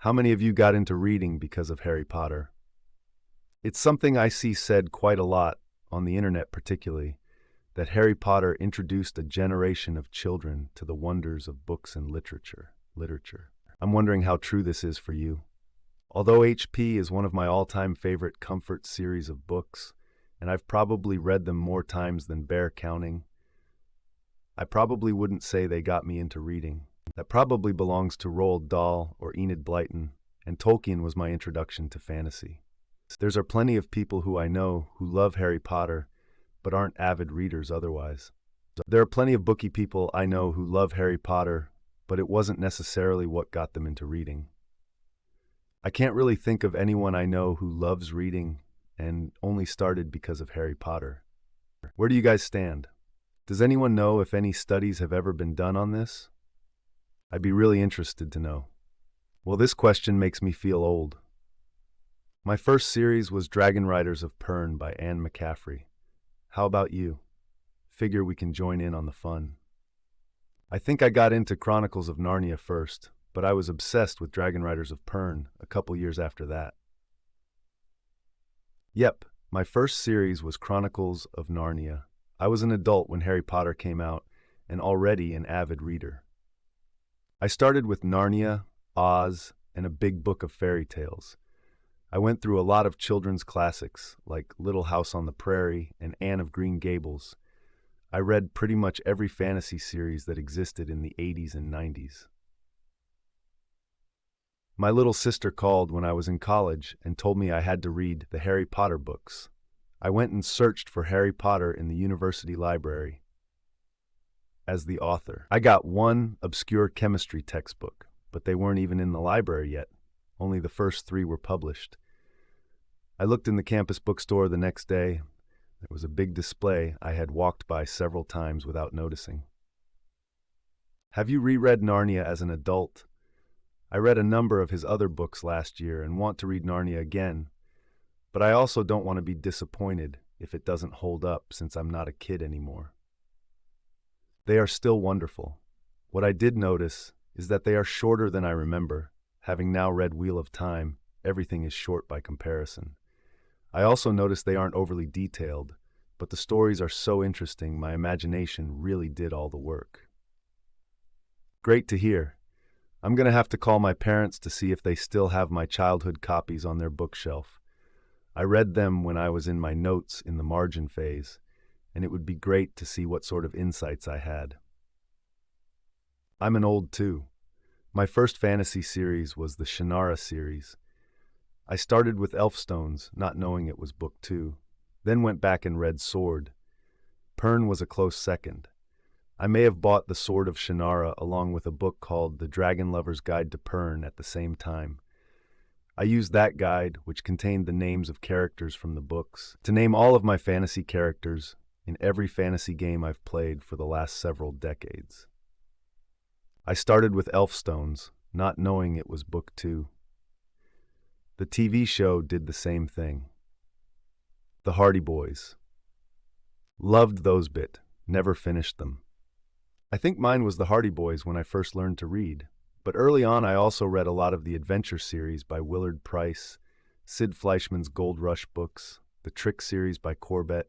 How many of you got into reading because of Harry Potter? It's something I see said quite a lot, on the internet particularly, that Harry Potter introduced a generation of children to the wonders of books and literature. I'm wondering how true this is for you. Although HP is one of my all-time favorite comfort series of books, and I've probably read them more times than bear counting, I probably wouldn't say they got me into reading. That probably belongs to Roald Dahl or Enid Blyton, and Tolkien was my introduction to fantasy. There are plenty of people who I know who love Harry Potter, but aren't avid readers otherwise. There are plenty of booky people I know who love Harry Potter, but it wasn't necessarily what got them into reading. I can't really think of anyone I know who loves reading and only started because of Harry Potter. Where do you guys stand? Does anyone know if any studies have ever been done on this? I'd be really interested to know. Well, this question makes me feel old. My first series was Dragon Riders of Pern by Anne McCaffrey. How about you? Figure we can join in on the fun. I think I got into Chronicles of Narnia first, but I was obsessed with Dragon Riders of Pern a couple years after that. Yep, my first series was Chronicles of Narnia. I was an adult when Harry Potter came out, and already an avid reader. I started with Narnia, Oz, and a big book of fairy tales. I went through a lot of children's classics, like Little House on the Prairie and Anne of Green Gables. I read pretty much every fantasy series that existed in the 80s and 90s. My little sister called when I was in college and told me I had to read the Harry Potter books. I went and searched for Harry Potter in the university library as the author. I got one obscure chemistry textbook, but they weren't even in the library yet. Only the first 3 were published. I looked in the campus bookstore the next day. There was a big display I had walked by several times without noticing. Have you reread Narnia as an adult? I read a number of his other books last year and want to read Narnia again, but I also don't want to be disappointed if it doesn't hold up since I'm not a kid anymore. They are still wonderful. What I did notice is that they are shorter than I remember. Having now read Wheel of Time, everything is short by comparison. I also noticed they aren't overly detailed, but the stories are so interesting my imagination really did all the work. Great to hear. I'm going to have to call my parents to see if they still have my childhood copies on their bookshelf. I read them when I was in my notes in the margin phase, and it would be great to see what sort of insights I had. I'm an old too. My first fantasy series was the Shannara series. I started with Elfstones, not knowing it was book 2, then went back and read Sword. Pern was a close second. I may have bought The Sword of Shannara along with a book called The Dragon Lover's Guide to Pern at the same time. I used that guide, which contained the names of characters from the books, to name all of my fantasy characters in every fantasy game I've played for the last several decades. I started with Elfstones, not knowing it was book 2. The TV show did the same thing. The Hardy Boys. Loved those bit, never finished them. I think mine was the Hardy Boys when I first learned to read, but early on I also read a lot of the adventure series by Willard Price, Sid Fleischman's Gold Rush books, the Trick series by Corbett.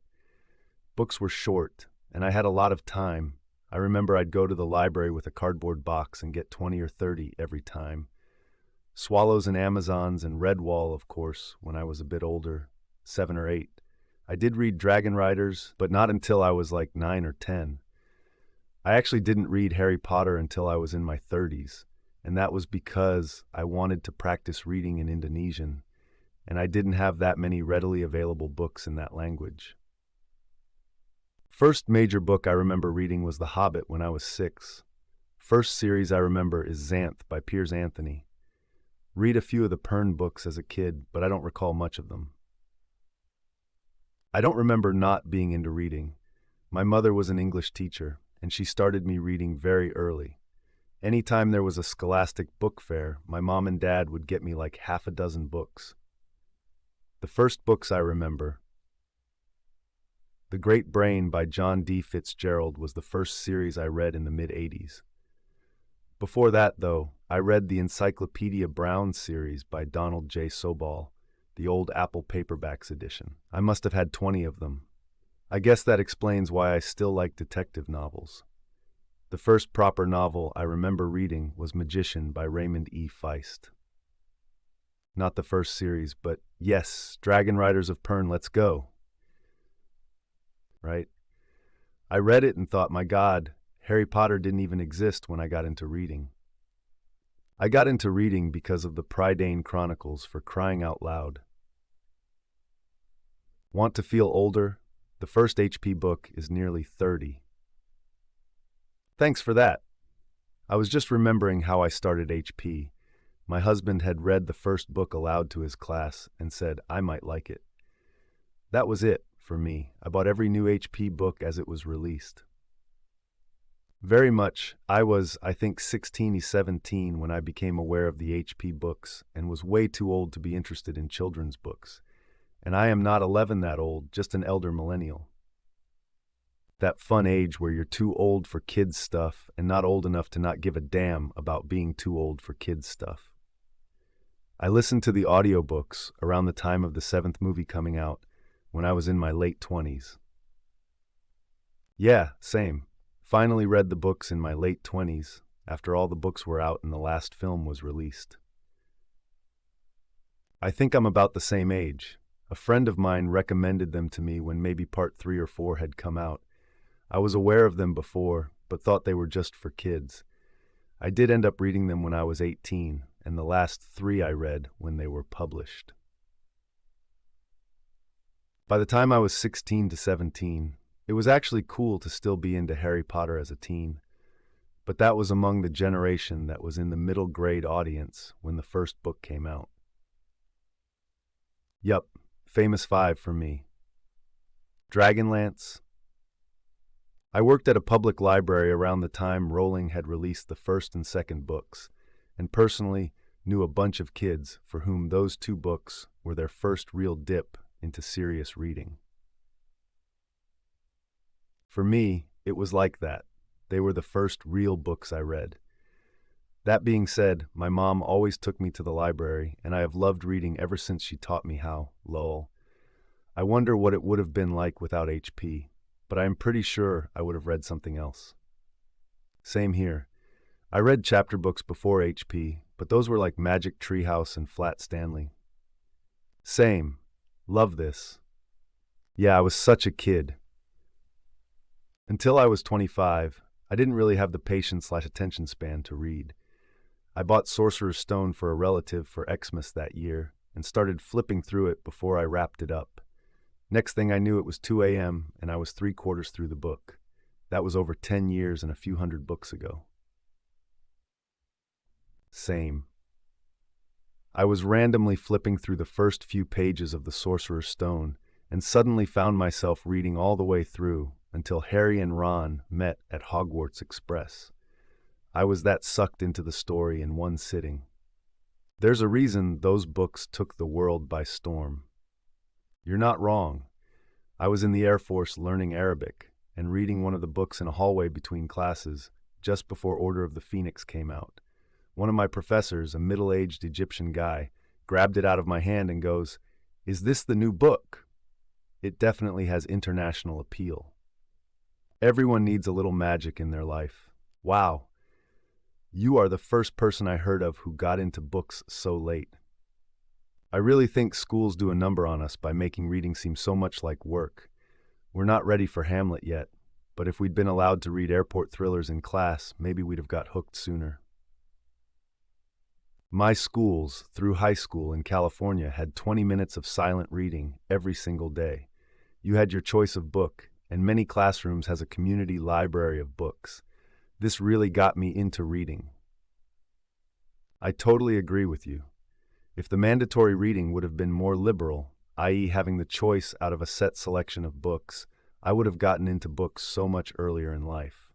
Books were short, and I had a lot of time. I remember I'd go to the library with a cardboard box and get 20 or 30 every time. Swallows and Amazons and Redwall, of course, when I was a bit older, 7 or 8. I did read Dragon Riders, but not until I was like 9 or 10. I actually didn't read Harry Potter until I was in my 30s, and that was because I wanted to practice reading in Indonesian, and I didn't have that many readily available books in that language. First major book I remember reading was The Hobbit when I was 6. First series I remember is Xanth by Piers Anthony. Read a few of the Pern books as a kid, but I don't recall much of them. I don't remember not being into reading. My mother was an English teacher, and she started me reading very early. Anytime there was a scholastic book fair, my mom and dad would get me like half a dozen books. The first books I remember: The Great Brain by John D. Fitzgerald was the first series I read in the mid-80s. Before that, though, I read the Encyclopedia Brown series by Donald J. Sobol, the old Apple paperbacks edition. I must have had 20 of them. I guess that explains why I still like detective novels. The first proper novel I remember reading was Magician by Raymond E. Feist. Not the first series, but yes, Dragon Riders of Pern, let's go. Right? I read it and thought, my God, Harry Potter didn't even exist when I got into reading. I got into reading because of the Prydain Chronicles, for crying out loud. Want to feel older? The first HP book is nearly 30. Thanks for that. I was just remembering how I started HP. My husband had read the first book aloud to his class and said I might like it. That was it for me. I bought every new HP book as it was released. Very much, I was, I think, 16 or 17 when I became aware of the HP books and was way too old to be interested in children's books. And I am not 11 that old, just an elder millennial. That fun age where you're too old for kids' stuff and not old enough to not give a damn about being too old for kids' stuff. I listened to the audiobooks around the time of the 7th movie coming out when I was in my late 20s. Yeah, same. Finally read the books in my late 20s after all the books were out and the last film was released. I think I'm about the same age. A friend of mine recommended them to me when maybe part 3 or 4 had come out. I was aware of them before, but thought they were just for kids. I did end up reading them when I was 18, and the last 3 I read when they were published. By the time I was 16 to 17, it was actually cool to still be into Harry Potter as a teen, but that was among the generation that was in the middle grade audience when the first book came out. Yup, famous 5 for me. Dragonlance. I worked at a public library around the time Rowling had released the first and second books, and personally knew a bunch of kids for whom those 2 books were their first real dip into serious reading. For me, it was like that. They were the first real books I read. That being said, my mom always took me to the library, and I have loved reading ever since she taught me how, lol. I wonder what it would have been like without HP, but I am pretty sure I would have read something else. Same here. I read chapter books before HP, but those were like Magic Treehouse and Flat Stanley. Same. Love this. Yeah, I was such a kid. Until I was 25, I didn't really have the patience/attention span to read. I bought Sorcerer's Stone for a relative for Xmas that year and started flipping through it before I wrapped it up. Next thing I knew, it was 2 a.m. and I was 3/4 through the book. That was over 10 years and a few hundred books ago. Same. I was randomly flipping through the first few pages of the Sorcerer's Stone and suddenly found myself reading all the way through until Harry and Ron met at Hogwarts Express. I was that sucked into the story in one sitting. There's a reason those books took the world by storm. You're not wrong. I was in the Air Force learning Arabic and reading one of the books in a hallway between classes just before Order of the Phoenix came out. One of my professors, a middle-aged Egyptian guy, grabbed it out of my hand and goes, "Is this the new book?" It definitely has international appeal. Everyone needs a little magic in their life. Wow. You are the first person I heard of who got into books so late. I really think schools do a number on us by making reading seem so much like work. We're not ready for Hamlet yet, but if we'd been allowed to read airport thrillers in class, maybe we'd have got hooked sooner. My schools, through high school in California, had 20 minutes of silent reading every single day. You had your choice of book, and many classrooms has a community library of books. This really got me into reading. I totally agree with you. If the mandatory reading would have been more liberal, i.e. having the choice out of a set selection of books, I would have gotten into books so much earlier in life.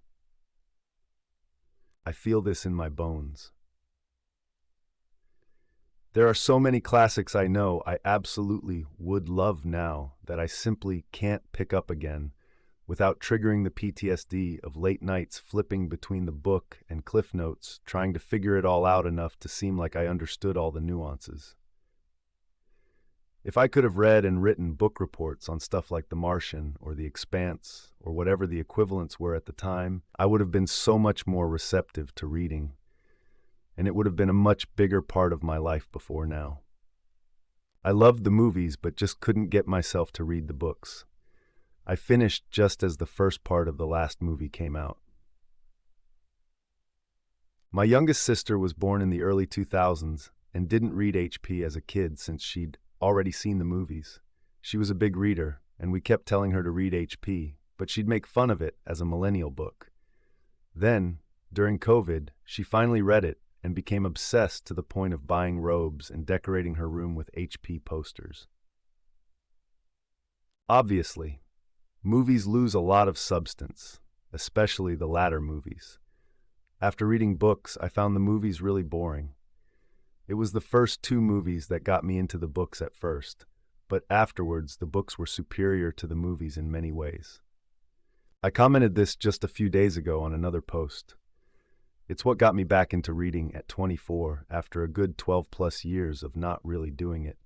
I feel this in my bones. There are so many classics I know I absolutely would love now that I simply can't pick up again, without triggering the PTSD of late nights flipping between the book and cliff notes, trying to figure it all out enough to seem like I understood all the nuances. If I could have read and written book reports on stuff like The Martian or The Expanse or whatever the equivalents were at the time, I would have been so much more receptive to reading, and it would have been a much bigger part of my life before now. I loved the movies, but just couldn't get myself to read the books. I finished just as the first part of the last movie came out. My youngest sister was born in the early 2000s and didn't read HP as a kid since she'd already seen the movies. She was a big reader, and we kept telling her to read HP, but she'd make fun of it as a millennial book. Then, during COVID, she finally read it and became obsessed to the point of buying robes and decorating her room with HP posters. Obviously, movies lose a lot of substance, especially the latter movies. After reading books, I found the movies really boring. It was the first two movies that got me into the books at first, but afterwards the books were superior to the movies in many ways. I commented this just a few days ago on another post. It's what got me back into reading at 24 after a good 12+ years of not really doing it.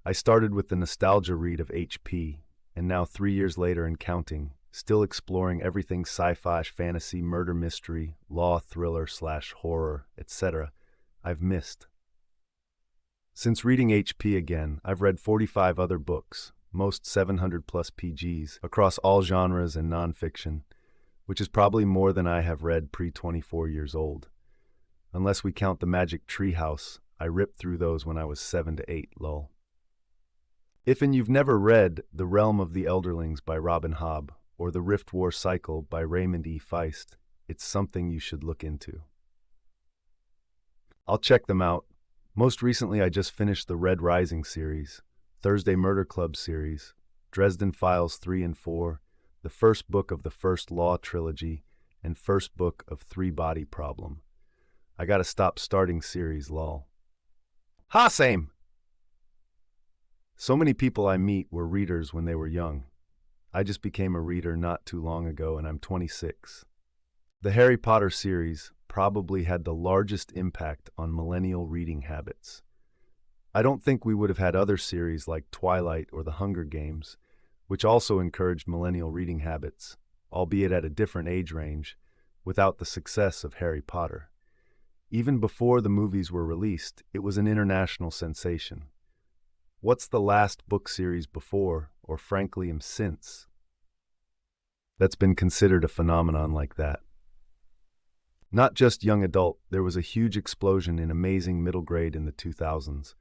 I started with the nostalgia read of HP, and now 3 years later and counting, still exploring everything sci-fi, fantasy, murder mystery, law, thriller/horror, etc. I've missed. Since reading HP again, I've read 45 other books, most 700+ PGs, across all genres and nonfiction, which is probably more than I have read pre-24 years old. Unless we count the Magic Treehouse, I ripped through those when I was 7 to 8, lol. If you've never read The Realm of the Elderlings by Robin Hobb or The Rift War Cycle by Raymond E. Feist, it's something you should look into. I'll check them out. Most recently, I just finished the Red Rising series, Thursday Murder Club series, Dresden Files 3 and 4, the first book of the First Law trilogy, and first book of Three Body Problem. I gotta stop starting series, lol. Ha, same! So many people I meet were readers when they were young. I just became a reader not too long ago, and I'm 26. The Harry Potter series probably had the largest impact on millennial reading habits. I don't think we would have had other series like Twilight or The Hunger Games, which also encouraged millennial reading habits, albeit at a different age range, without the success of Harry Potter. Even before the movies were released, it was an international sensation. What's the last book series before, or frankly since, that's been considered a phenomenon like that? Not just young adult, there was a huge explosion in amazing middle grade in the 2000s.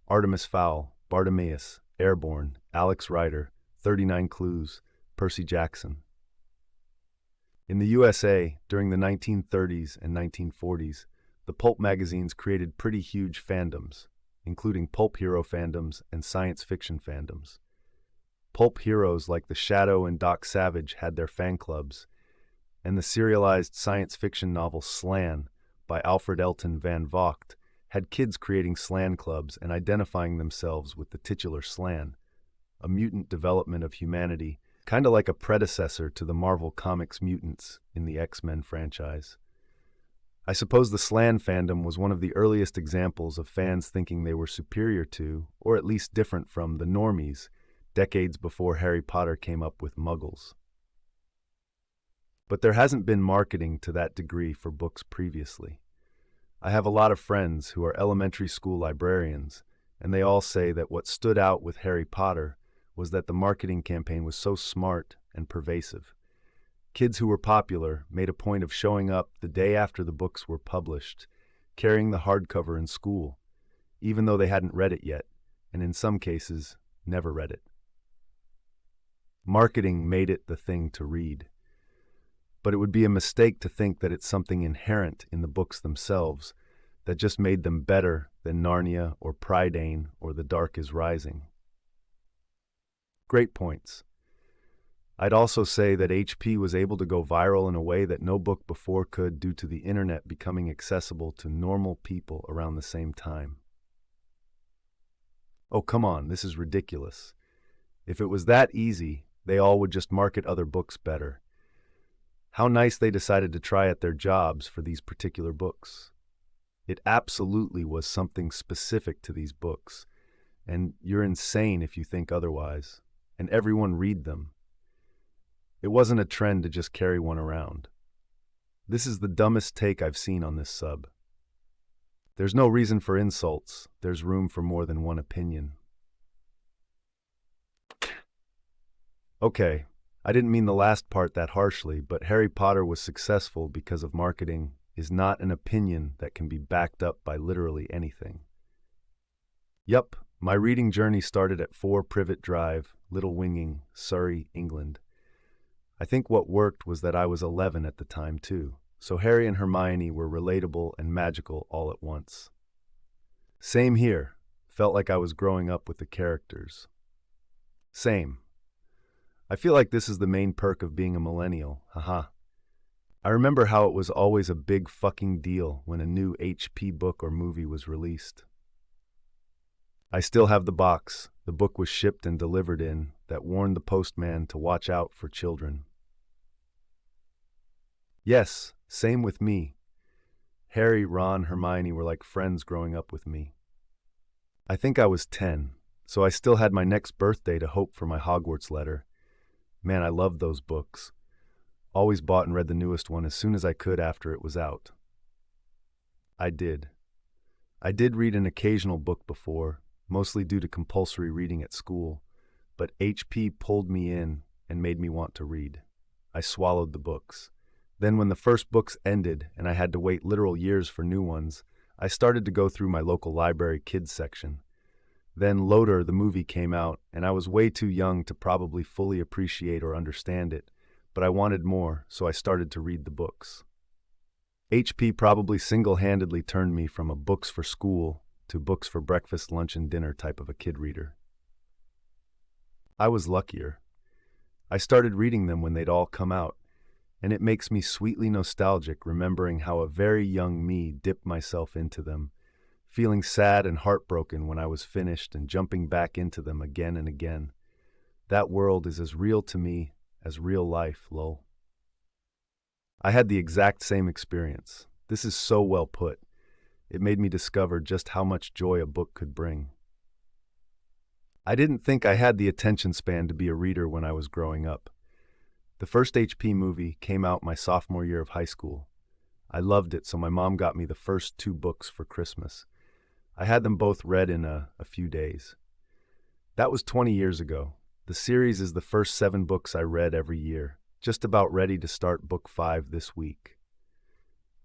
Artemis Fowl, Bartimaeus, Airborne, Alex Rider, 39 Clues, Percy Jackson. In the USA, during the 1930s and 1940s, the pulp magazines created pretty huge fandoms, including pulp hero fandoms and science fiction fandoms. Pulp heroes like The Shadow and Doc Savage had their fan clubs, and the serialized science fiction novel Slan by Alfred Elton van Vogt had kids creating Slan clubs and identifying themselves with the titular Slan, a mutant development of humanity, kind of like a predecessor to the Marvel Comics mutants in the X-Men franchise. I suppose the Slan fandom was one of the earliest examples of fans thinking they were superior to, or at least different from, the normies, decades before Harry Potter came up with Muggles. But there hasn't been marketing to that degree for books previously. I have a lot of friends who are elementary school librarians, and they all say that what stood out with Harry Potter was that the marketing campaign was so smart and pervasive. Kids who were popular made a point of showing up the day after the books were published, carrying the hardcover in school, even though they hadn't read it yet, and in some cases, never read it. Marketing made it the thing to read. But it would be a mistake to think that it's something inherent in the books themselves that just made them better than Narnia or Prydain or The Dark is Rising. Great points. I'd also say that HP was able to go viral in a way that no book before could due to the internet becoming accessible to normal people around the same time. Oh, come on, this is ridiculous. If it was that easy, they all would just market other books better. How nice they decided to try at their jobs for these particular books. It absolutely was something specific to these books, and you're insane if you think otherwise. And everyone read them. It wasn't a trend to just carry one around. This is the dumbest take I've seen on this sub. There's no reason for insults. There's room for more than one opinion. Okay, I didn't mean the last part that harshly, but Harry Potter was successful because of marketing is not an opinion that can be backed up by literally anything. Yup, my reading journey started at 4 Privet Drive, Little Winging, Surrey, England. I think what worked was that I was 11 at the time too, so Harry and Hermione were relatable and magical all at once. Same here, felt like I was growing up with the characters. Same. I feel like this is the main perk of being a millennial, haha. I remember how it was always a big fucking deal when a new HP book or movie was released. I still have the box the book was shipped and delivered in that warned the postman to watch out for children. Yes, same with me. Harry, Ron, Hermione were like friends growing up with me. I think I was 10, so I still had my next birthday to hope for my Hogwarts letter. Man, I loved those books. Always bought and read the newest one as soon as I could after it was out. I did read an occasional book before, mostly due to compulsory reading at school, but HP pulled me in and made me want to read. I swallowed the books. Then when the first books ended and I had to wait literal years for new ones, I started to go through my local library kids section. Then Loader, the movie, came out, and I was way too young to probably fully appreciate or understand it, but I wanted more, so I started to read the books. HP probably single-handedly turned me from a books for school to books for breakfast, lunch, and dinner type of a kid reader. I was luckier. I started reading them when they'd all come out, and it makes me sweetly nostalgic remembering how a very young me dipped myself into them, feeling sad and heartbroken when I was finished and jumping back into them again and again. That world is as real to me as real life, lol. I had the exact same experience. This is so well put. It made me discover just how much joy a book could bring. I didn't think I had the attention span to be a reader when I was growing up. The first HP movie came out my sophomore year of high school. I loved it, so my mom got me the first 2 books for Christmas. I had them both read in a few days. That was 20 years ago. The series is the first 7 books I read every year, just about ready to start book 5 this week.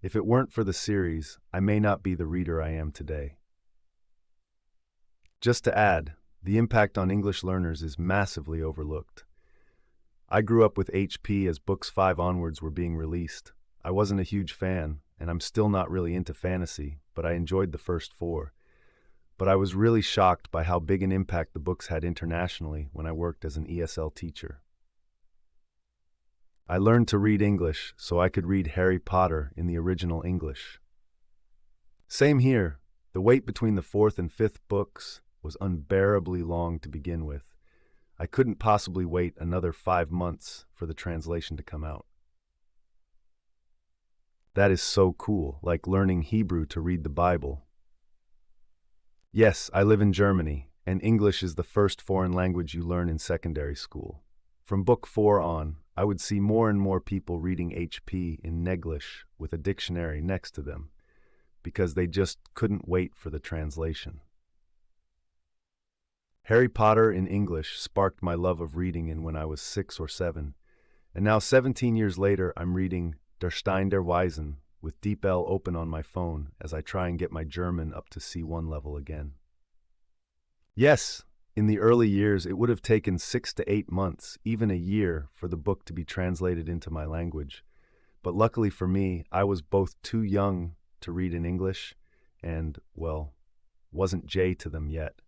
If it weren't for the series, I may not be the reader I am today. Just to add, the impact on English learners is massively overlooked. I grew up with HP as books 5 onwards were being released. I wasn't a huge fan, and I'm still not really into fantasy, but I enjoyed the first 4. But I was really shocked by how big an impact the books had internationally when I worked as an ESL teacher. I learned to read English so I could read Harry Potter in the original English. Same here. The wait between the 4th and 5th books was unbearably long to begin with. I couldn't possibly wait another 5 months for the translation to come out. That is so cool, like learning Hebrew to read the Bible. Yes, I live in Germany, and English is the first foreign language you learn in secondary school. From book 4 on, I would see more and more people reading HP in Neglish with a dictionary next to them, because they just couldn't wait for the translation. Harry Potter in English sparked my love of reading in when I was 6 or 7, and now 17 years later I'm reading Der Stein der Weisen with DeepL open on my phone as I try and get my German up to C1 level again. Yes, in the early years it would have taken 6 to 8 months, even a year, for the book to be translated into my language, but luckily for me, I was both too young to read in English and, well, wasn't J to them yet.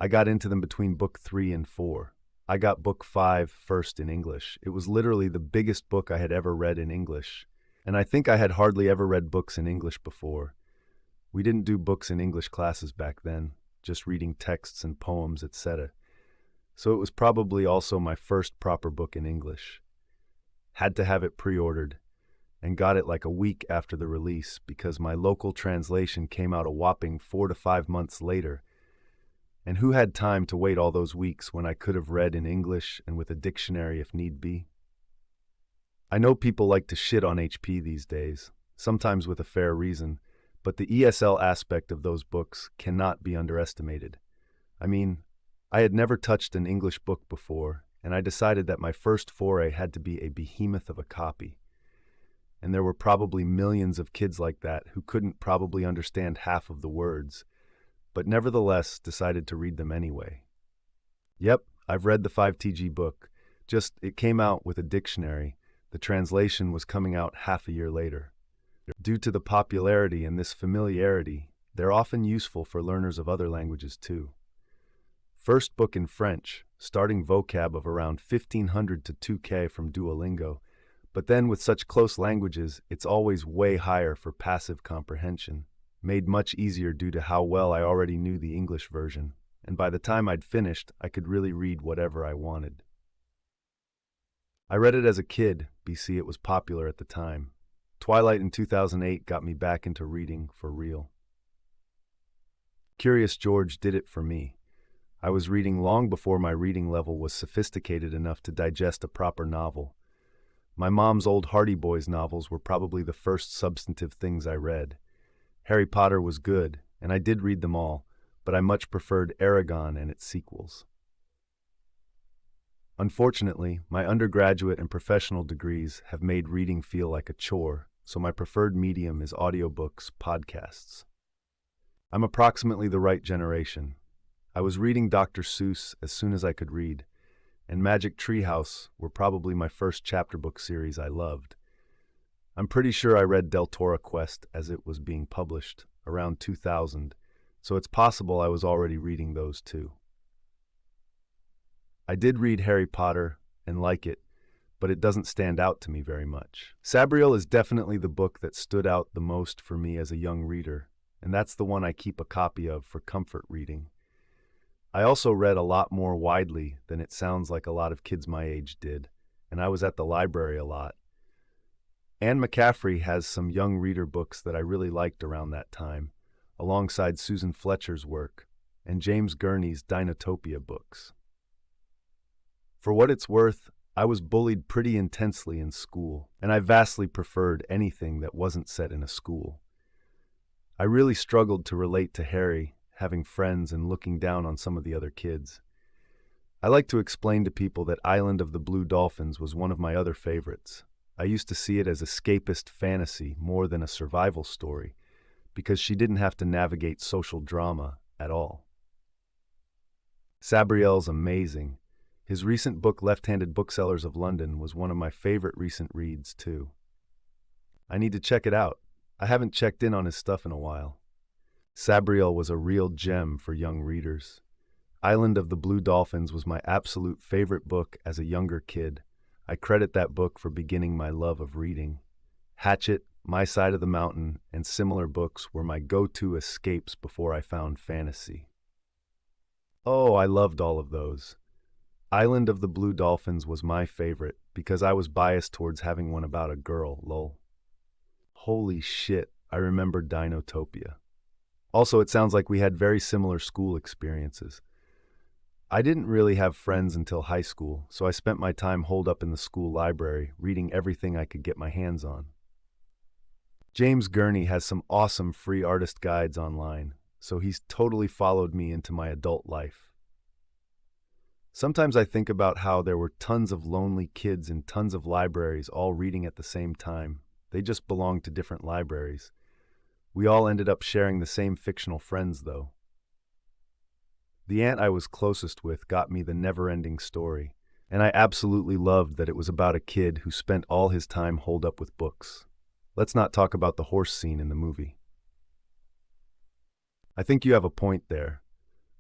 I got into them between book 3 and 4. I got book 5 first in English. It was literally the biggest book I had ever read in English, and I think I had hardly ever read books in English before. We didn't do books in English classes back then, just reading texts and poems, etc. so it was probably also my first proper book in English. Had to have it pre-ordered, and got it like a week after the release because my local translation came out a whopping 4 to 5 months later. And who had time to wait all those weeks when I could have read in English and with a dictionary if need be? I know people like to shit on HP these days, sometimes with a fair reason, but the ESL aspect of those books cannot be underestimated. I mean, I had never touched an English book before, and I decided that my first foray had to be a behemoth of a copy. And there were probably millions of kids like that who couldn't probably understand half of the words, but nevertheless decided to read them anyway. Yep, I've read the 5TG book, just it came out with a dictionary. The translation was coming out half a year later. Due to the popularity and this familiarity, they're often useful for learners of other languages too. First book in French, starting vocab of around 1500 to 2K from Duolingo, but then with such close languages, it's always way higher for passive comprehension, made much easier due to how well I already knew the English version, and by the time I'd finished, I could really read whatever I wanted. I read it as a kid, BC it was popular at the time. Twilight in 2008 got me back into reading for real. Curious George did it for me. I was reading long before my reading level was sophisticated enough to digest a proper novel. My mom's old Hardy Boys novels were probably the first substantive things I read. Harry Potter was good, and I did read them all, but I much preferred Aragon and its sequels. Unfortunately, my undergraduate and professional degrees have made reading feel like a chore, so my preferred medium is audiobooks, podcasts. I'm approximately the right generation. I was reading Dr. Seuss as soon as I could read, and Magic Treehouse were probably my first chapter book series I loved. I'm pretty sure I read Del Toro Quest as it was being published, around 2000, so it's possible I was already reading those too. I did read Harry Potter and like it, but it doesn't stand out to me very much. Sabriel is definitely the book that stood out the most for me as a young reader, and that's the one I keep a copy of for comfort reading. I also read a lot more widely than it sounds like a lot of kids my age did, and I was at the library a lot. Anne McCaffrey has some young reader books that I really liked around that time, alongside Susan Fletcher's work, and James Gurney's Dinotopia books. For what it's worth, I was bullied pretty intensely in school, and I vastly preferred anything that wasn't set in a school. I really struggled to relate to Harry, having friends and looking down on some of the other kids. I like to explain to people that Island of the Blue Dolphins was one of my other favorites. I used to see it as escapist fantasy more than a survival story, because she didn't have to navigate social drama at all. Sabriel's amazing. His recent book, Left-Handed Booksellers of London, was one of my favorite recent reads, too. I need to check it out. I haven't checked in on his stuff in a while. Sabriel was a real gem for young readers. Island of the Blue Dolphins was my absolute favorite book as a younger kid. I credit that book for beginning my love of reading. Hatchet, My Side of the Mountain, and similar books were my go-to escapes before I found fantasy. Oh, I loved all of those. Island of the Blue Dolphins was my favorite because I was biased towards having one about a girl, lol. Holy shit, I remember Dinotopia. Also, it sounds like we had very similar school experiences. I didn't really have friends until high school, so I spent my time holed up in the school library, reading everything I could get my hands on. James Gurney has some awesome free artist guides online, so he's totally followed me into my adult life. Sometimes I think about how there were tons of lonely kids in tons of libraries all reading at the same time. They just belonged to different libraries. We all ended up sharing the same fictional friends, though. The aunt I was closest with got me The Never-Ending Story, and I absolutely loved that it was about a kid who spent all his time holed up with books. Let's not talk about the horse scene in the movie. I think you have a point there.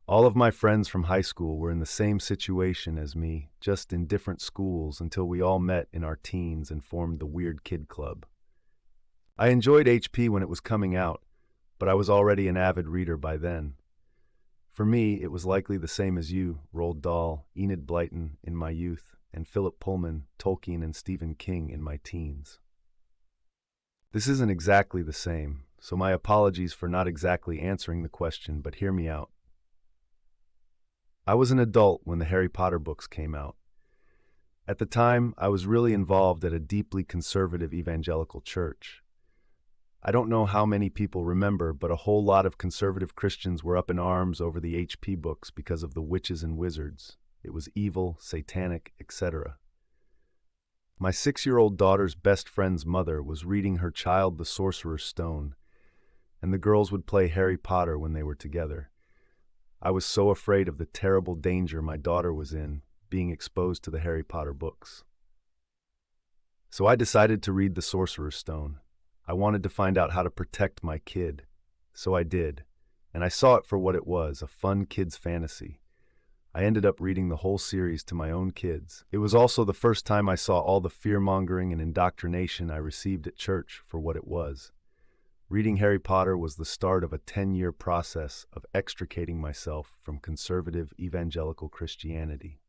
All of my friends from high school were in the same situation as me, just in different schools until we all met in our teens and formed the Weird Kid Club. I enjoyed HP when it was coming out, but I was already an avid reader by then. For me, it was likely the same as you, Roald Dahl, Enid Blyton in my youth, and Philip Pullman, Tolkien, and Stephen King in my teens. This isn't exactly the same, so my apologies for not exactly answering the question, but hear me out. I was an adult when the Harry Potter books came out. At the time, I was really involved at a deeply conservative evangelical church. I don't know how many people remember, but a whole lot of conservative Christians were up in arms over the HP books because of the witches and wizards. It was evil, satanic, etc. My 6-year-old daughter's best friend's mother was reading her child The Sorcerer's Stone, and the girls would play Harry Potter when they were together. I was so afraid of the terrible danger my daughter was in, being exposed to the Harry Potter books. So I decided to read The Sorcerer's Stone. I wanted to find out how to protect my kid. So I did, and I saw it for what it was, a fun kid's fantasy. I ended up reading the whole series to my own kids. It was also the first time I saw all the fear-mongering and indoctrination I received at church for what it was. Reading Harry Potter was the start of a 10-year process of extricating myself from conservative evangelical Christianity.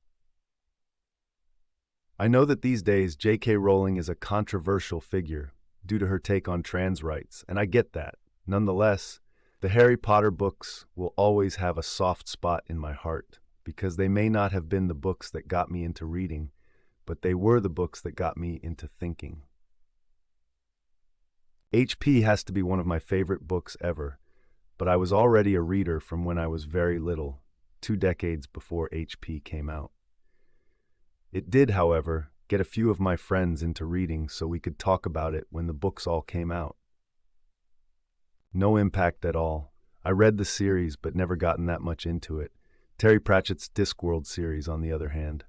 I know that these days J.K. Rowling is a controversial figure due to her take on trans rights, and I get that. Nonetheless, the Harry Potter books will always have a soft spot in my heart, because they may not have been the books that got me into reading, but they were the books that got me into thinking. HP has to be one of my favorite books ever, but I was already a reader from when I was very little, 2 decades before HP came out. It did, however, get a few of my friends into reading so we could talk about it when the books all came out. No impact at all. I read the series but never gotten that much into it. Terry Pratchett's Discworld series, on the other hand.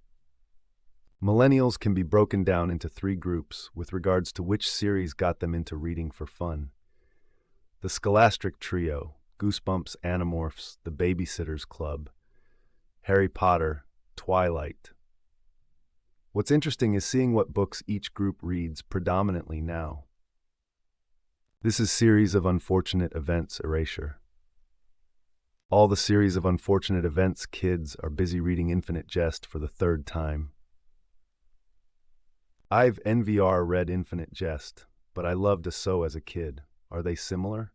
Millennials can be broken down into 3 groups with regards to which series got them into reading for fun. The Scholastic Trio, Goosebumps, Animorphs, The Babysitter's Club, Harry Potter, Twilight. What's interesting is seeing what books each group reads predominantly now. This is Series of Unfortunate Events Erasure. All the Series of Unfortunate Events kids are busy reading Infinite Jest for the 3rd time. I've NVR read Infinite Jest, but I loved a so as a kid. Are they similar?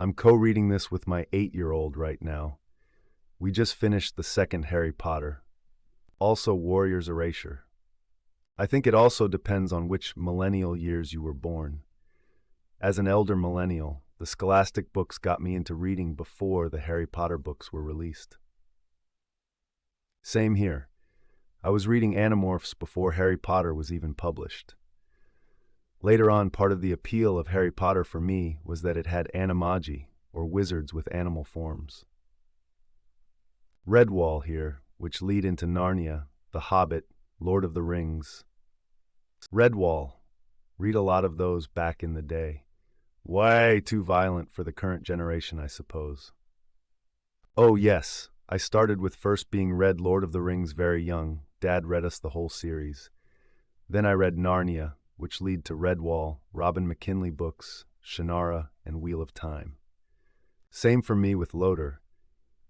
I'm co-reading this with my 8-year-old right now. We just finished the 2nd Harry Potter. Also Warrior's Erasure. I think it also depends on which millennial years you were born. As an elder millennial, the Scholastic books got me into reading before the Harry Potter books were released. Same here. I was reading Animorphs before Harry Potter was even published. Later on, part of the appeal of Harry Potter for me was that it had animagi, or wizards with animal forms. Redwall here, which lead into Narnia, The Hobbit, Lord of the Rings. Redwall. Read a lot of those back in the day. Way too violent for the current generation, I suppose. Oh yes, I started with first being read Lord of the Rings very young. Dad read us the whole series. Then I read Narnia, which lead to Redwall, Robin McKinley books, Shannara, and Wheel of Time. Same for me with Loader.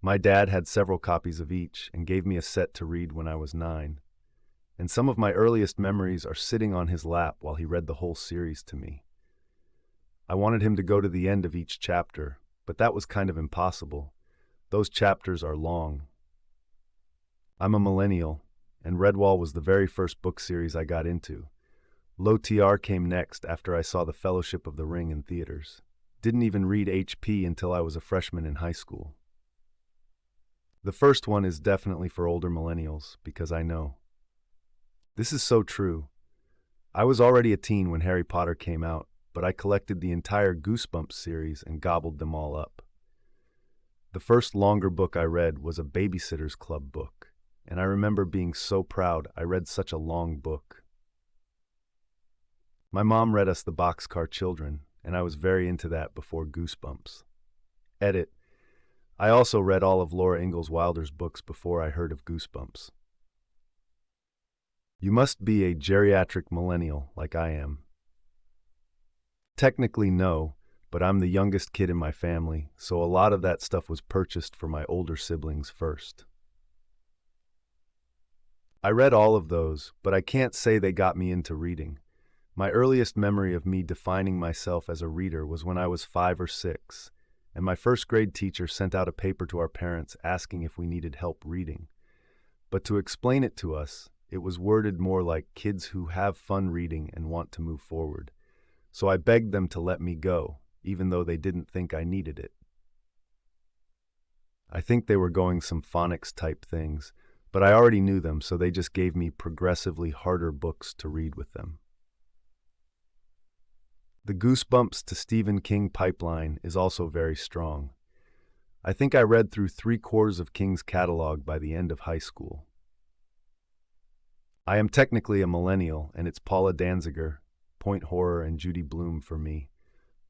My dad had several copies of each and gave me a set to read when I was 9. And some of my earliest memories are sitting on his lap while he read the whole series to me. I wanted him to go to the end of each chapter, but that was kind of impossible. Those chapters are long. I'm a millennial, and Redwall was the very first book series I got into. Low TR came next after I saw The Fellowship of the Ring in theaters. Didn't even read HP until I was a freshman in high school. The first one is definitely for older millennials, because I know. This is so true. I was already a teen when Harry Potter came out, but I collected the entire Goosebumps series and gobbled them all up. The first longer book I read was a Babysitter's Club book, and I remember being so proud I read such a long book. My mom read us The Boxcar Children, and I was very into that before Goosebumps. Edit. I also read all of Laura Ingalls Wilder's books before I heard of Goosebumps. You must be a geriatric millennial like I am. Technically no, but I'm the youngest kid in my family, so a lot of that stuff was purchased for my older siblings first. I read all of those, but I can't say they got me into reading. My earliest memory of me defining myself as a reader was when I was 5 or 6, and my first grade teacher sent out a paper to our parents asking if we needed help reading. But to explain it to us, it was worded more like kids who have fun reading and want to move forward. So I begged them to let me go, even though they didn't think I needed it. I think they were going some phonics type things, but I already knew them, so they just gave me progressively harder books to read with them. The Goosebumps to Stephen King pipeline is also very strong. I think I read through 3/4 of King's catalog by the end of high school. I am technically a millennial, and it's Paula Danziger, Point Horror, and Judy Blume for me.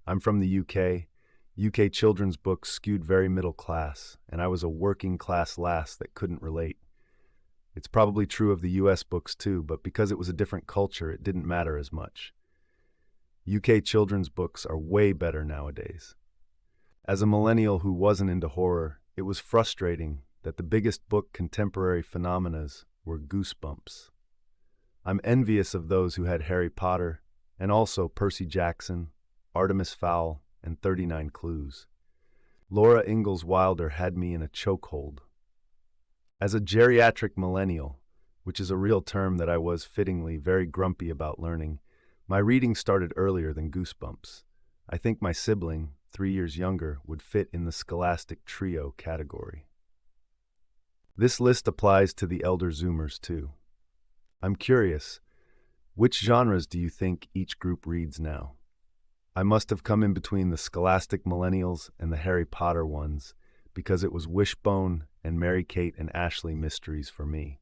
I'm from the UK. UK children's books skewed very middle class, and I was a working class lass that couldn't relate. It's probably true of the US books too, but because it was a different culture, it didn't matter as much. UK children's books are way better nowadays. As a millennial who wasn't into horror, it was frustrating that the biggest book contemporary phenomenas were Goosebumps. I'm envious of those who had Harry Potter, and also Percy Jackson, Artemis Fowl, and 39 Clues. Laura Ingalls Wilder had me in a chokehold. As a geriatric millennial, which is a real term that I was fittingly very grumpy about learning, my reading started earlier than Goosebumps. I think my sibling, 3 years younger, would fit in the scholastic trio category. This list applies to the elder Zoomers too. I'm curious, which genres do you think each group reads now? I must have come in between the scholastic millennials and the Harry Potter ones, because it was Wishbone and Mary-Kate and Ashley mysteries for me.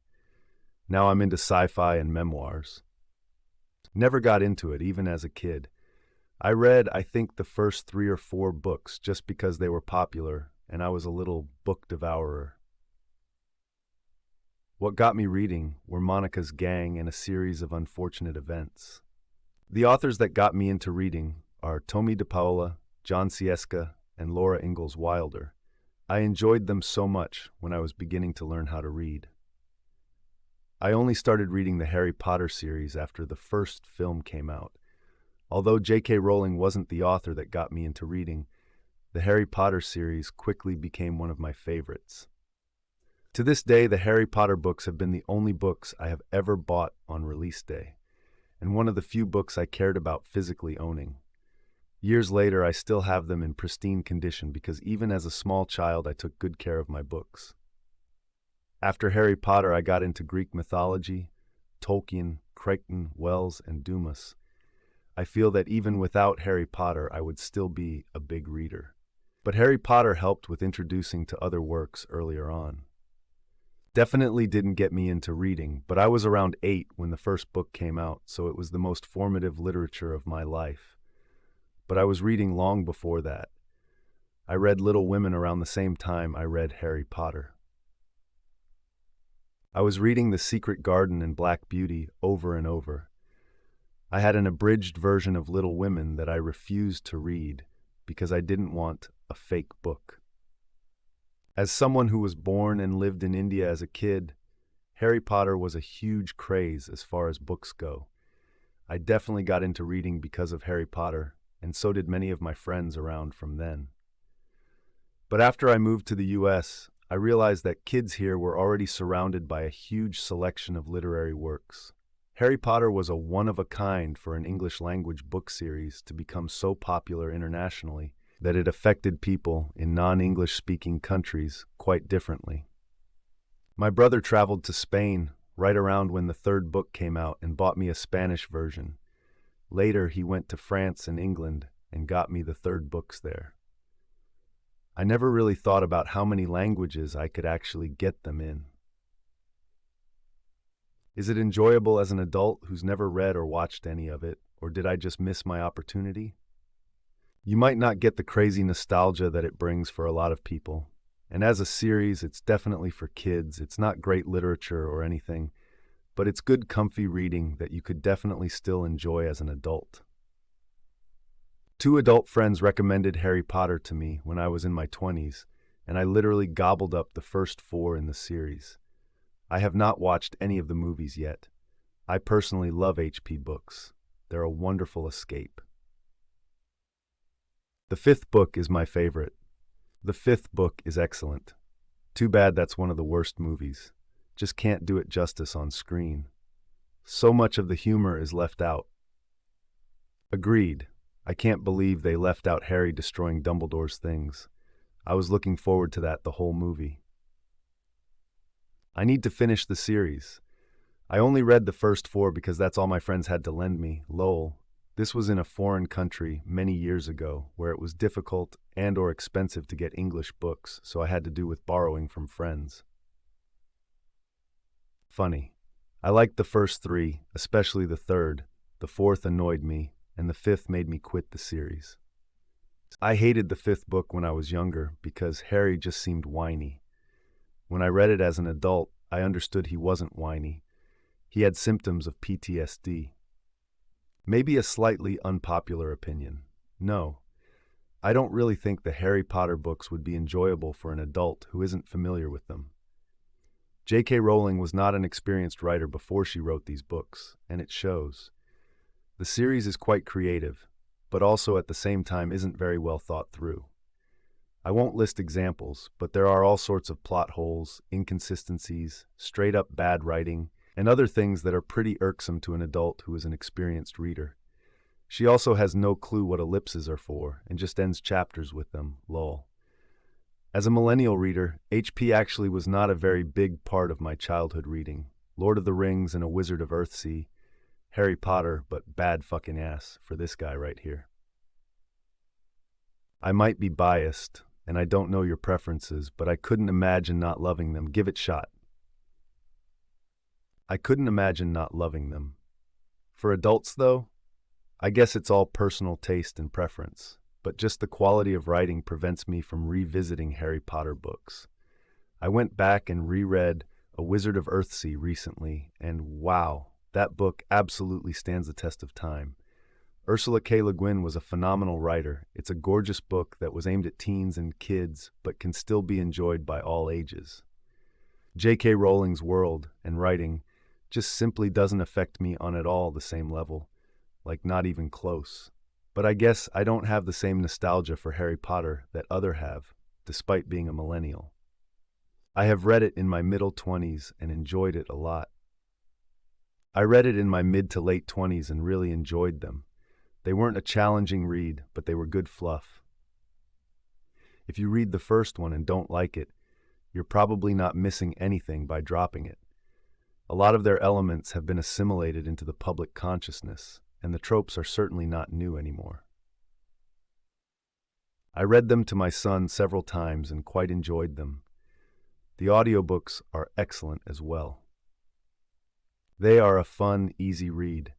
Now I'm into sci-fi and memoirs. Never got into it, even as a kid. I read, I think, the first 3 or 4 books just because they were popular, and I was a little book devourer. What got me reading were Monica's Gang and a series of unfortunate events. The authors that got me into reading are Tomie dePaola, John Sieska, and Laura Ingalls Wilder. I enjoyed them so much when I was beginning to learn how to read. I only started reading the Harry Potter series after the first film came out. Although J.K. Rowling wasn't the author that got me into reading, the Harry Potter series quickly became one of my favorites. To this day, the Harry Potter books have been the only books I have ever bought on release day, and one of the few books I cared about physically owning. Years later, I still have them in pristine condition because even as a small child, I took good care of my books. After Harry Potter, I got into Greek mythology, Tolkien, Crichton, Wells, and Dumas. I feel that even without Harry Potter, I would still be a big reader. But Harry Potter helped with introducing to other works earlier on. Definitely didn't get me into reading, but I was around 8 when the first book came out, so it was the most formative literature of my life. But I was reading long before that. I read Little Women around the same time I read Harry Potter. I was reading The Secret Garden and Black Beauty over and over. I had an abridged version of Little Women that I refused to read because I didn't want a fake book. As someone who was born and lived in India as a kid, Harry Potter was a huge craze as far as books go. I definitely got into reading because of Harry Potter, and so did many of my friends around from then. But after I moved to the US, I realized that kids here were already surrounded by a huge selection of literary works. Harry Potter was a one-of-a-kind for an English-language book series to become so popular internationally that it affected people in non-English speaking countries quite differently. My brother traveled to Spain right around when the 3rd book came out and bought me a Spanish version. Later, he went to France and England and got me the 3rd books there. I never really thought about how many languages I could actually get them in. Is it enjoyable as an adult who's never read or watched any of it, or did I just miss my opportunity? You might not get the crazy nostalgia that it brings for a lot of people. And as a series, it's definitely for kids. It's not great literature or anything, but it's good, comfy reading that you could definitely still enjoy as an adult. Two adult friends recommended Harry Potter to me when I was in my 20s, and I literally gobbled up the first four in the series. I have not watched any of the movies yet. I personally love HP books. They're a wonderful escape. The fifth book is my favorite. The fifth book is excellent. Too bad that's one of the worst movies. Just can't do it justice on screen. So much of the humor is left out. Agreed. I can't believe they left out Harry destroying Dumbledore's things. I was looking forward to that the whole movie. I need to finish the series. I only read the first four because that's all my friends had to lend me, lol. This was in a foreign country many years ago where it was difficult and or expensive to get English books, so I had to do with borrowing from friends. Funny. I liked the first three, especially the third. The fourth annoyed me, and the fifth made me quit the series. I hated the fifth book when I was younger because Harry just seemed whiny. When I read it as an adult, I understood he wasn't whiny. He had symptoms of PTSD. Maybe a slightly unpopular opinion. No, I don't really think the Harry Potter books would be enjoyable for an adult who isn't familiar with them. J.K. Rowling was not an experienced writer before she wrote these books, and it shows. The series is quite creative, but also at the same time isn't very well thought through. I won't list examples, but there are all sorts of plot holes, inconsistencies, straight-up bad writing, and other things that are pretty irksome to an adult who is an experienced reader. She also has no clue what ellipses are for, and just ends chapters with them, lol. As a millennial reader, HP actually was not a very big part of my childhood reading. Lord of the Rings and A Wizard of Earthsea, Harry Potter, but bad fucking ass for this guy right here. I might be biased, and I don't know your preferences, but I couldn't imagine not loving them. Give it a shot. I couldn't imagine not loving them. For adults, though, I guess it's all personal taste and preference, but just the quality of writing prevents me from revisiting Harry Potter books. I went back and reread A Wizard of Earthsea recently, and wow, that book absolutely stands the test of time. Ursula K. Le Guin was a phenomenal writer. It's a gorgeous book that was aimed at teens and kids, but can still be enjoyed by all ages. J.K. Rowling's world and writing just simply doesn't affect me on at all the same level, like not even close. But I guess I don't have the same nostalgia for Harry Potter that others have, despite being a millennial. I have read it in my middle 20s and enjoyed it a lot. I read it in my mid to late 20s and really enjoyed them. They weren't a challenging read, but they were good fluff. If you read the first one and don't like it, you're probably not missing anything by dropping it. A lot of their elements have been assimilated into the public consciousness, and the tropes are certainly not new anymore. I read them to my son several times and quite enjoyed them. The audiobooks are excellent as well. They are a fun, easy read,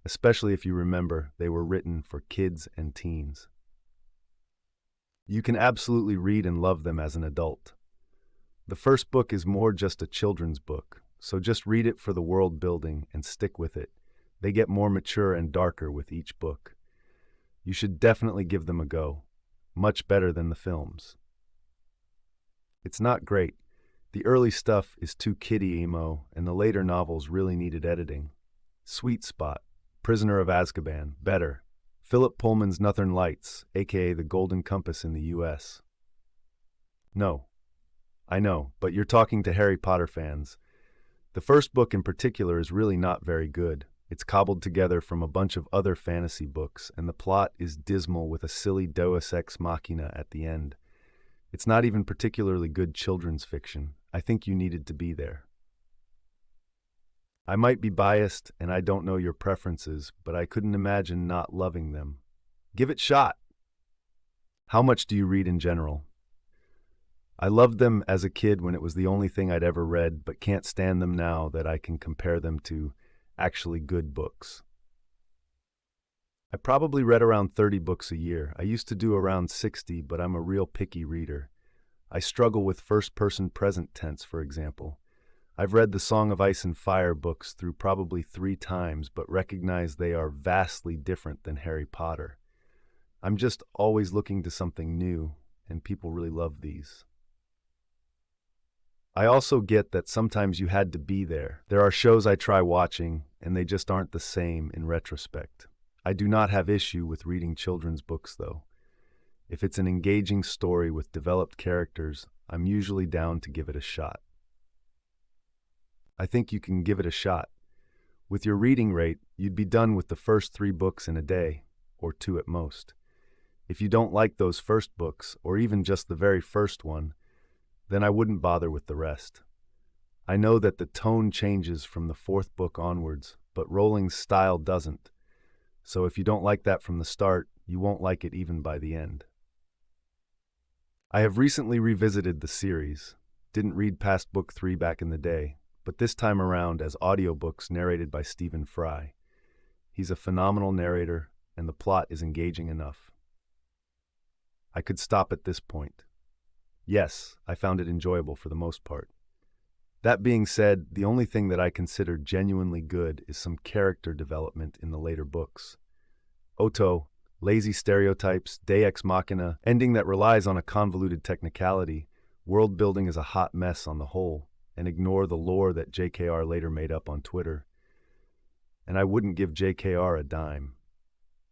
especially if you remember they were written for kids and teens. You can absolutely read and love them as an adult. The first book is more just a children's book, so just read it for the world building and stick with it. They get more mature and darker with each book. You should definitely give them a go. Much better than the films. It's not great. The early stuff is too kiddie emo, and the later novels really needed editing. Sweet Spot, Prisoner of Azkaban, better. Philip Pullman's Northern Lights, aka The Golden Compass in the US. No. I know, but you're talking to Harry Potter fans. The first book in particular is really not very good. It's cobbled together from a bunch of other fantasy books, and the plot is dismal with a silly deus ex machina at the end. It's not even particularly good children's fiction. I think you needed to be there. I might be biased, and I don't know your preferences, but I couldn't imagine not loving them. Give it a shot. How much do you read in general? I loved them as a kid when it was the only thing I'd ever read, but can't stand them now that I can compare them to actually good books. I probably read around 30 books a year. I used to do around 60, but I'm a real picky reader. I struggle with first-person present tense, for example. I've read the Song of Ice and Fire books through probably 3 times, but recognize they are vastly different than Harry Potter. I'm just always looking to something new, and people really love these. I also get that sometimes you had to be there. There are shows I try watching, and they just aren't the same in retrospect. I do not have issue with reading children's books, though. If it's an engaging story with developed characters, I'm usually down to give it a shot. I think you can give it a shot. With your reading rate, you'd be done with the first 3 books in a day, or 2 at most. If you don't like those first books, or even just the very first one, then I wouldn't bother with the rest. I know that the tone changes from the 4th book onwards, but Rowling's style doesn't. So if you don't like that from the start, you won't like it even by the end. I have recently revisited the series. Didn't read past book 3 back in the day, but this time around as audiobooks narrated by Stephen Fry. He's a phenomenal narrator, and the plot is engaging enough. I could stop at this point. Yes, I found it enjoyable for the most part. That being said, the only thing that I consider genuinely good is some character development in the later books. Otto, lazy stereotypes, deus ex machina, ending that relies on a convoluted technicality, world building is a hot mess on the whole, and ignore the lore that JKR later made up on Twitter. And I wouldn't give JKR a dime.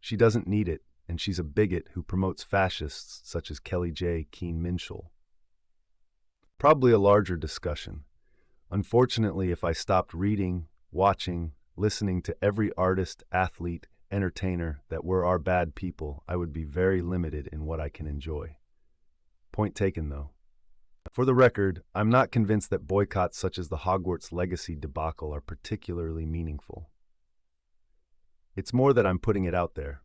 She doesn't need it, and she's a bigot who promotes fascists such as Kelly J. Keane Minshall. Probably a larger discussion. Unfortunately, if I stopped reading, watching, listening to every artist, athlete, entertainer that were our bad people, I would be very limited in what I can enjoy. Point taken, though. For the record, I'm not convinced that boycotts such as the Hogwarts legacy debacle are particularly meaningful. It's more that I'm putting it out there.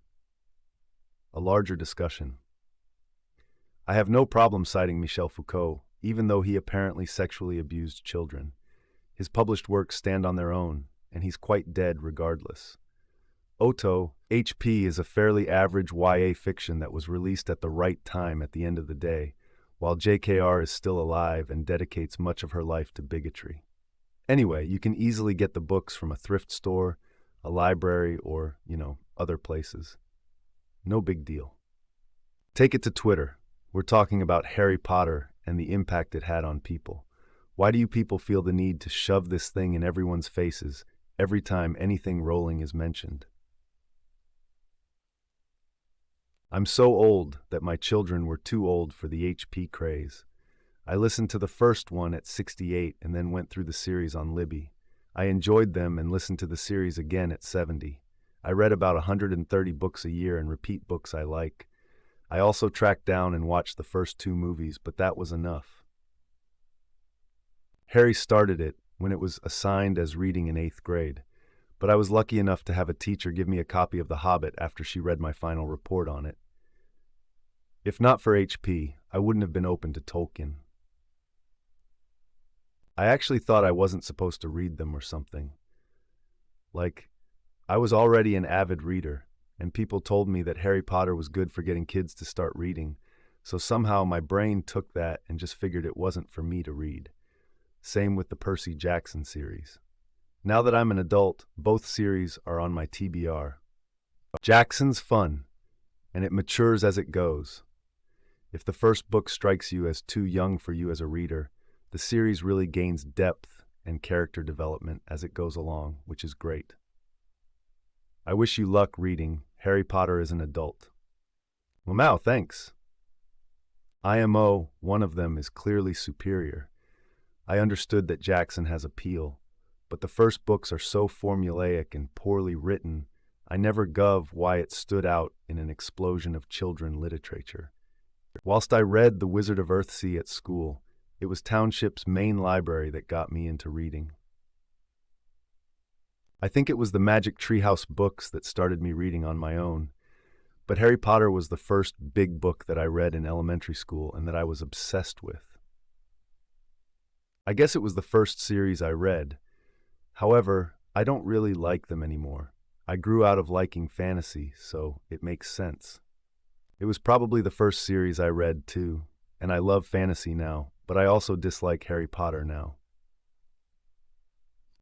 A larger discussion. I have no problem citing Michel Foucault, even though he apparently sexually abused children. His published works stand on their own, and he's quite dead regardless. Otto, HP, is a fairly average YA fiction that was released at the right time at the end of the day, while JKR is still alive and dedicates much of her life to bigotry. Anyway, you can easily get the books from a thrift store, a library, or, other places. No big deal. Take it to Twitter. We're talking about Harry Potter and the impact it had on people. Why do you people feel the need to shove this thing in everyone's faces every time anything Rowling is mentioned? I'm so old that my children were too old for the HP craze. I listened to the first one at 68 and then went through the series on Libby. I enjoyed them and listened to the series again at 70. I read about 130 books a year and repeat books I like. I also tracked down and watched the first 2 movies, but that was enough. Harry started it when it was assigned as reading in 8th grade, but I was lucky enough to have a teacher give me a copy of The Hobbit after she read my final report on it. If not for HP, I wouldn't have been open to Tolkien. I actually thought I wasn't supposed to read them or something. I was already an avid reader, and people told me that Harry Potter was good for getting kids to start reading, so somehow my brain took that and just figured it wasn't for me to read. Same with the Percy Jackson series. Now that I'm an adult, both series are on my TBR. Jackson's fun, and it matures as it goes. If the first book strikes you as too young for you as a reader, the series really gains depth and character development as it goes along, which is great. I wish you luck reading Harry Potter as an adult. Wow, thanks. IMO, one of them, is clearly superior. I understood that Jackson has appeal, but the first books are so formulaic and poorly written, I never gov why it stood out in an explosion of children literature. Whilst I read The Wizard of Earthsea at school, it was Township's main library that got me into reading. I think it was the Magic Treehouse books that started me reading on my own, but Harry Potter was the first big book that I read in elementary school and that I was obsessed with. I guess it was the first series I read. However, I don't really like them anymore. I grew out of liking fantasy, so it makes sense. It was probably the first series I read, too, and I love fantasy now, but I also dislike Harry Potter now.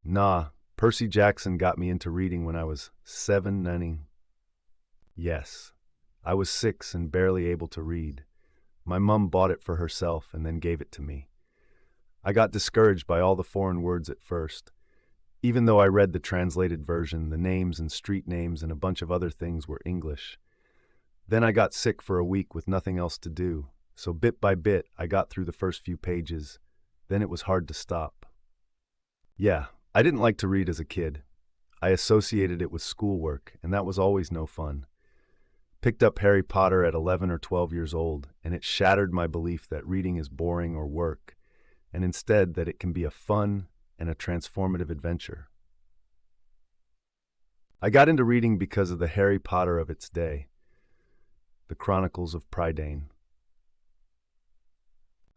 Nah, Percy Jackson got me into reading when I was 7, 9. Yes, I was 6 and barely able to read. My mum bought it for herself and then gave it to me. I got discouraged by all the foreign words at first. Even though I read the translated version, the names and street names and a bunch of other things were English. Then I got sick for a week with nothing else to do, so bit by bit I got through the first few pages. Then it was hard to stop. Yeah, I didn't like to read as a kid. I associated it with schoolwork, and that was always no fun. Picked up Harry Potter at 11 or 12 years old, and it shattered my belief that reading is boring or work, and instead that it can be a fun and a transformative adventure. I got into reading because of the Harry Potter of its day, the Chronicles of Prydain.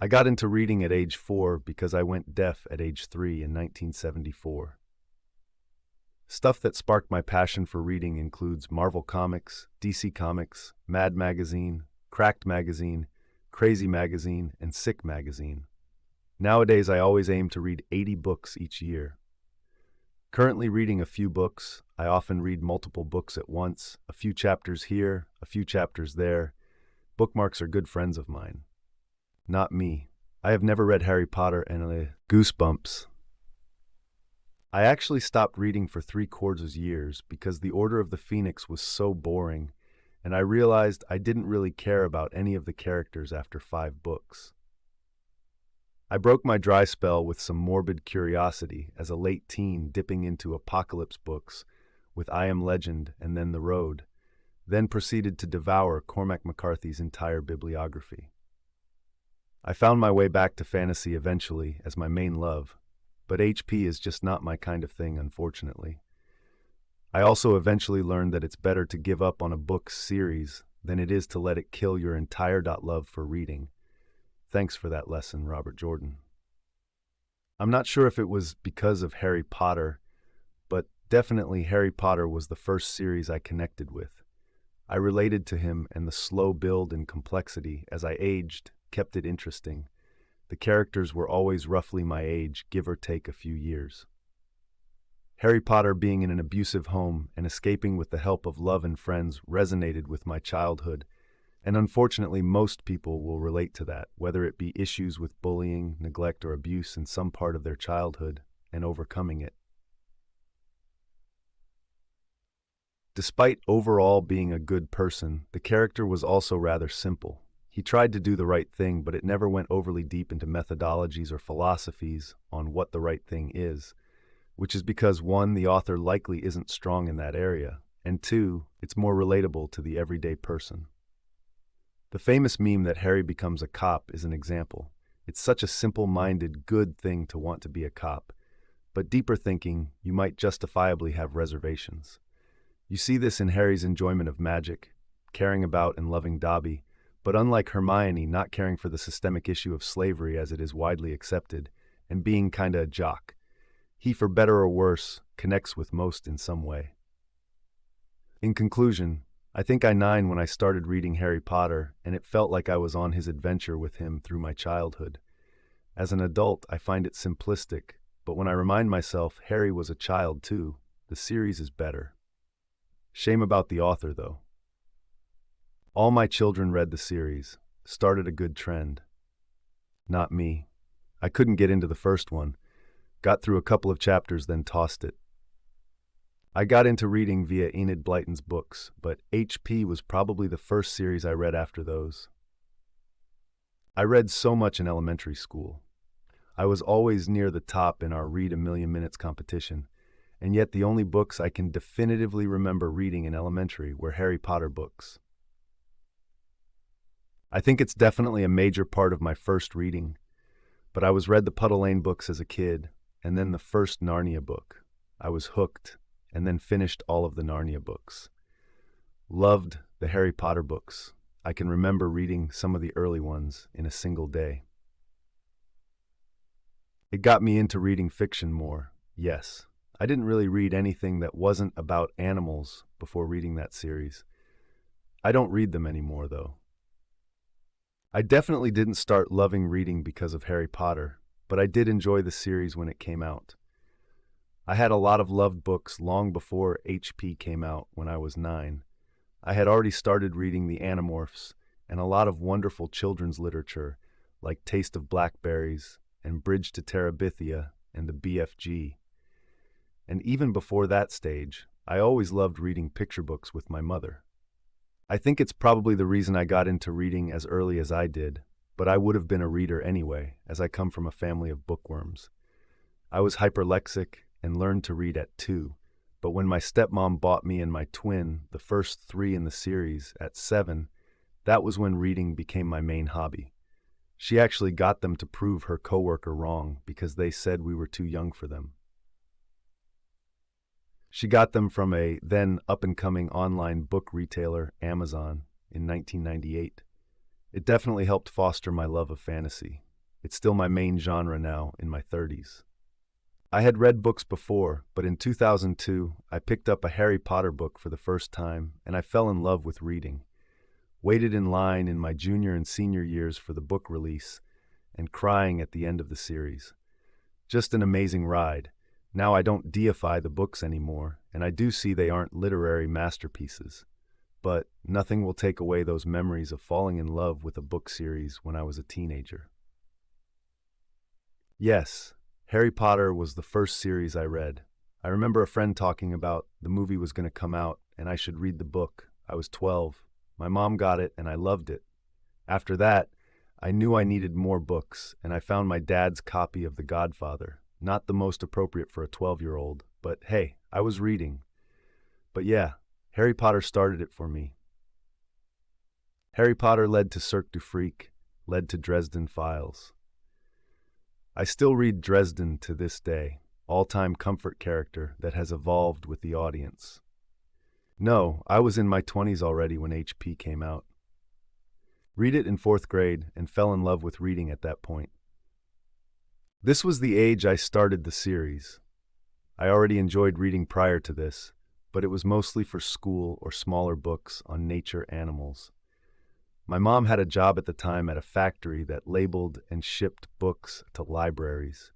I got into reading at age 4 because I went deaf at age 3 in 1974. Stuff that sparked my passion for reading includes Marvel Comics, DC Comics, Mad Magazine, Cracked Magazine, Crazy Magazine, and Sick Magazine. Nowadays, I always aim to read 80 books each year. Currently reading a few books, I often read multiple books at once, a few chapters here, a few chapters there. Bookmarks are good friends of mine. Not me. I have never read Harry Potter and goosebumps. I actually stopped reading for 3/4 years because The Order of the Phoenix was so boring, and I realized I didn't really care about any of the characters after 5 books. I broke my dry spell with some morbid curiosity as a late teen dipping into apocalypse books with I Am Legend and Then the Road, then proceeded to devour Cormac McCarthy's entire bibliography. I found my way back to fantasy eventually as my main love, but HP is just not my kind of thing, unfortunately. I also eventually learned that it's better to give up on a book series than it is to let it kill your entire love for reading. Thanks for that lesson, Robert Jordan. I'm not sure if it was because of Harry Potter, but definitely Harry Potter was the first series I connected with. I related to him, and the slow build and complexity as I aged kept it interesting. The characters were always roughly my age, give or take a few years. Harry Potter being in an abusive home and escaping with the help of love and friends resonated with my childhood, and unfortunately most people will relate to that, whether it be issues with bullying, neglect, or abuse in some part of their childhood, and overcoming it. Despite overall being a good person, the character was also rather simple. He tried to do the right thing, but it never went overly deep into methodologies or philosophies on what the right thing is, which is because 1, the author likely isn't strong in that area, and 2, it's more relatable to the everyday person. The famous meme that Harry becomes a cop is an example. It's such a simple-minded, good thing to want to be a cop, but deeper thinking, you might justifiably have reservations. You see this in Harry's enjoyment of magic, caring about and loving Dobby, but unlike Hermione, not caring for the systemic issue of slavery as it is widely accepted, and being kinda a jock. He, for better or worse, connects with most in some way. In conclusion, I think I 9 when I started reading Harry Potter, and it felt like I was on his adventure with him through my childhood. As an adult, I find it simplistic, but when I remind myself Harry was a child too, the series is better. Shame about the author, though. All my children read the series, started a good trend. Not me. I couldn't get into the first one, got through a couple of chapters, then tossed it. I got into reading via Enid Blyton's books, but HP was probably the first series I read after those. I read so much in elementary school. I was always near the top in our Read a Million Minutes competition, and yet the only books I can definitively remember reading in elementary were Harry Potter books. I think it's definitely a major part of my first reading, but I was read the Puddle Lane books as a kid, and then the first Narnia book. I was hooked, and then finished all of the Narnia books. Loved the Harry Potter books. I can remember reading some of the early ones in a single day. It got me into reading fiction more, yes. I didn't really read anything that wasn't about animals before reading that series. I don't read them anymore, though. I definitely didn't start loving reading because of Harry Potter, but I did enjoy the series when it came out. I had a lot of loved books long before HP came out when I was 9. I had already started reading the Animorphs and a lot of wonderful children's literature like Taste of Blackberries and Bridge to Terabithia and the BFG. And even before that stage, I always loved reading picture books with my mother. I think it's probably the reason I got into reading as early as I did, but I would have been a reader anyway, as I come from a family of bookworms. I was hyperlexic and learned to read at 2, but when my stepmom bought me and my twin the first 3 in the series at 7, that was when reading became my main hobby. She actually got them to prove her coworker wrong because they said we were too young for them. She got them from a then up-and-coming online book retailer, Amazon, in 1998. It definitely helped foster my love of fantasy. It's still my main genre now in my 30s. I had read books before, but in 2002, I picked up a Harry Potter book for the first time, and I fell in love with reading. Waited in line in my junior and senior years for the book release, and crying at the end of the series. Just an amazing ride. Now I don't deify the books anymore, and I do see they aren't literary masterpieces. But nothing will take away those memories of falling in love with a book series when I was a teenager. Yes, Harry Potter was the first series I read. I remember a friend talking about the movie was going to come out and I should read the book. I was 12. My mom got it and I loved it. After that, I knew I needed more books, and I found my dad's copy of The Godfather. Not the most appropriate for a 12-year-old, but hey, I was reading. But yeah, Harry Potter started it for me. Harry Potter led to Cirque du Freak, led to Dresden Files. I still read Dresden to this day, all-time comfort character that has evolved with the audience. No, I was in my 20s already when HP came out. Read it in 4th grade and fell in love with reading at that point. This was the age I started the series. I already enjoyed reading prior to this, but it was mostly for school or smaller books on nature animals. My mom had a job at the time at a factory that labeled and shipped books to libraries.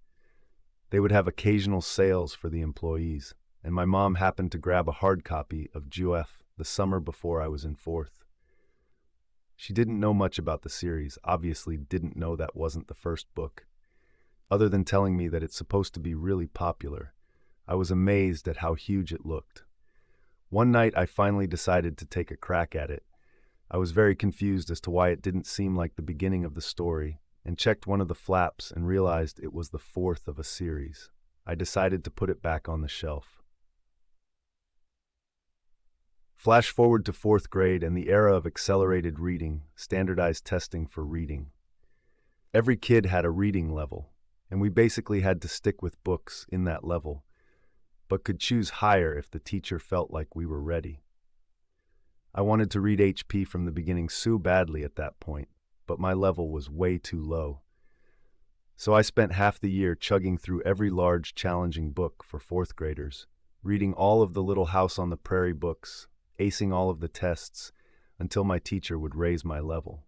They would have occasional sales for the employees, and my mom happened to grab a hard copy of Juef the summer before I was in 4th. She didn't know much about the series, obviously didn't know that wasn't the first book. Other than telling me that it's supposed to be really popular, I was amazed at how huge it looked. One night I finally decided to take a crack at it. I was very confused as to why it didn't seem like the beginning of the story, and checked one of the flaps and realized it was the 4th of a series. I decided to put it back on the shelf. Flash forward to 4th grade and the era of accelerated reading, standardized testing for reading. Every kid had a reading level, and we basically had to stick with books in that level, but could choose higher if the teacher felt like we were ready. I wanted to read HP from the beginning so badly at that point, but my level was way too low. So I spent half the year chugging through every large, challenging book for 4th graders, reading all of the Little House on the Prairie books, acing all of the tests, until my teacher would raise my level.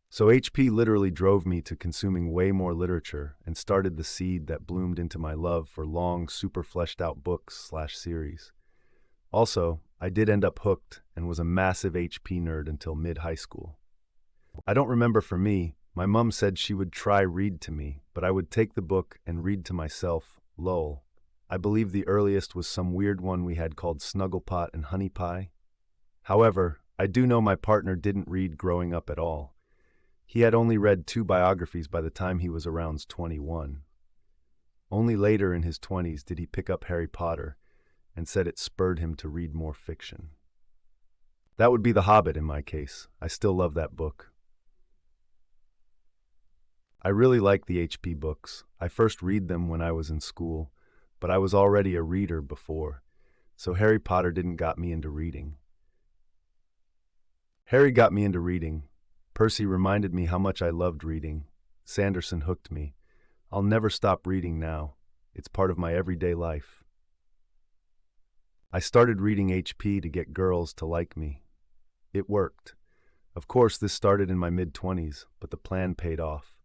So HP literally drove me to consuming way more literature and started the seed that bloomed into my love for long, super fleshed out books/series. Also, I did end up hooked and was a massive HP nerd until mid-high school. I don't remember for me, my mom said she would try read to me, but I would take the book and read to myself, lol. I believe the earliest was some weird one we had called Snugglepot and Honey Pie. However, I do know my partner didn't read growing up at all. He had only read 2 biographies by the time he was around 21. Only later in his 20s did he pick up Harry Potter and said it spurred him to read more fiction. That would be The Hobbit in my case. I still love that book. I really like the HP books. I first read them when I was in school, but I was already a reader before, so Harry Potter didn't got me into reading. Harry got me into reading. Percy reminded me how much I loved reading. Sanderson hooked me. I'll never stop reading now. It's part of my everyday life. I started reading HP to get girls to like me. It worked. Of course, this started in my mid-20s, but the plan paid off.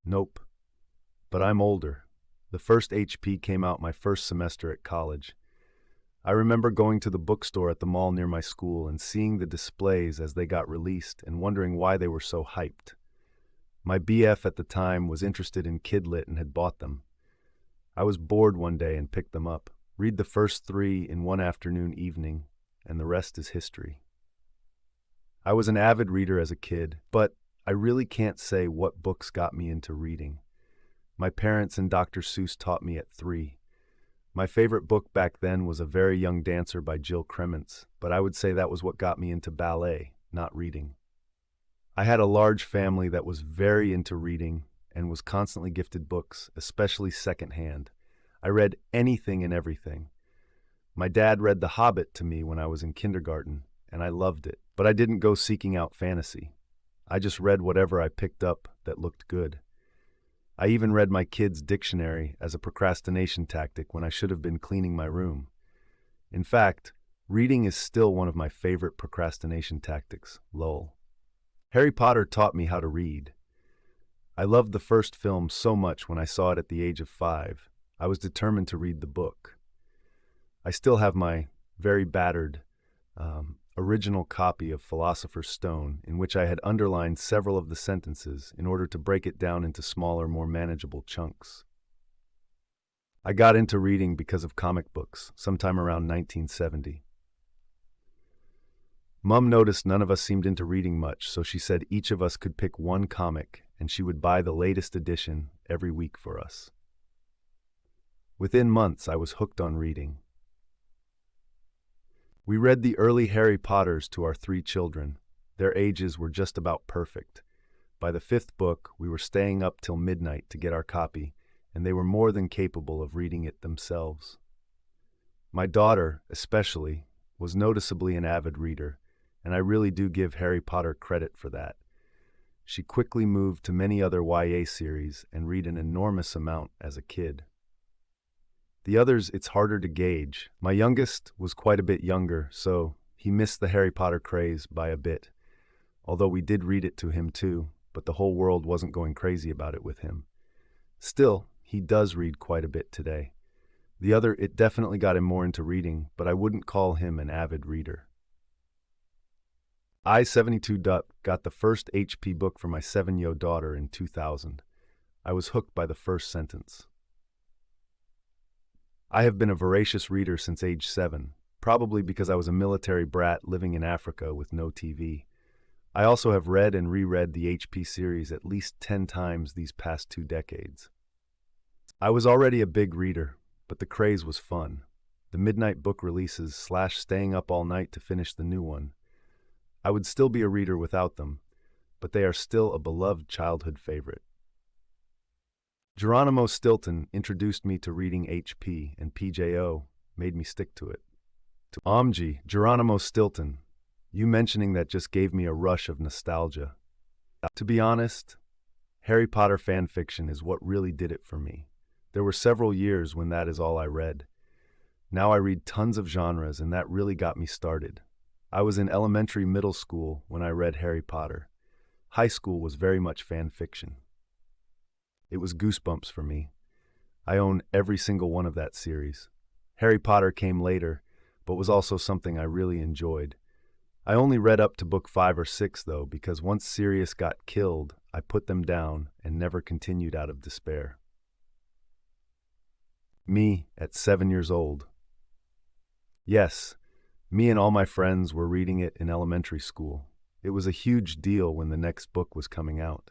Nope. But I'm older. The first HP came out my first semester at college. I remember going to the bookstore at the mall near my school and seeing the displays as they got released and wondering why they were so hyped. My BF at the time was interested in Kidlit and had bought them. I was bored one day and picked them up. Read the first 3 in one afternoon evening, and the rest is history. I was an avid reader as a kid, but I really can't say what books got me into reading. My parents and Dr. Seuss taught me at 3. My favorite book back then was A Very Young Dancer by Jill Kremens, but I would say that was what got me into ballet, not reading. I had a large family that was very into reading and was constantly gifted books, especially secondhand. I read anything and everything. My dad read The Hobbit to me when I was in kindergarten, and I loved it, but I didn't go seeking out fantasy. I just read whatever I picked up that looked good. I even read my kids' dictionary as a procrastination tactic when I should have been cleaning my room. In fact, reading is still one of my favorite procrastination tactics, lol. Harry Potter taught me how to read. I loved the first film so much when I saw it at the age of 5. I was determined to read the book. I still have my very battered original copy of Philosopher's Stone, in which I had underlined several of the sentences in order to break it down into smaller, more manageable chunks. I got into reading because of comic books, sometime around 1970. Mum noticed none of us seemed into reading much, so she said each of us could pick one comic, and she would buy the latest edition every week for us. Within months, I was hooked on reading. We read the early Harry Potters to our 3 children. Their ages were just about perfect. By the 5th book, we were staying up till midnight to get our copy, and they were more than capable of reading it themselves. My daughter, especially, was noticeably an avid reader, and I really do give Harry Potter credit for that. She quickly moved to many other YA series and read an enormous amount as a kid. The others, it's harder to gauge. My youngest was quite a bit younger, so he missed the Harry Potter craze by a bit. Although we did read it to him too, but the whole world wasn't going crazy about it with him. Still, he does read quite a bit today. The other, it definitely got him more into reading, but I wouldn't call him an avid reader. I-72 Duck got the first HP book for my 7-year-old daughter in 2000. I was hooked by the first sentence. I have been a voracious reader since age 7, probably because I was a military brat living in Africa with no TV. I also have read and reread the HP series at least 10 times these past 2 decades. I was already a big reader, but the craze was fun. The midnight book releases / staying up all night to finish the new one. I would still be a reader without them, but they are still a beloved childhood favorite. Geronimo Stilton introduced me to reading HP, and PJO made me stick to it. OMG, Geronimo Stilton, you mentioning that just gave me a rush of nostalgia. To be honest, Harry Potter fan fiction is what really did it for me. There were several years when that is all I read. Now I read tons of genres, and that really got me started. I was in elementary middle school when I read Harry Potter. High school was very much fan fiction. It was goosebumps for me. I own every single one of that series. Harry Potter came later, but was also something I really enjoyed. I only read up to book 5 or 6, though, because once Sirius got killed, I put them down and never continued out of despair. Me, at 7 years old. Yes, me and all my friends were reading it in elementary school. It was a huge deal when the next book was coming out.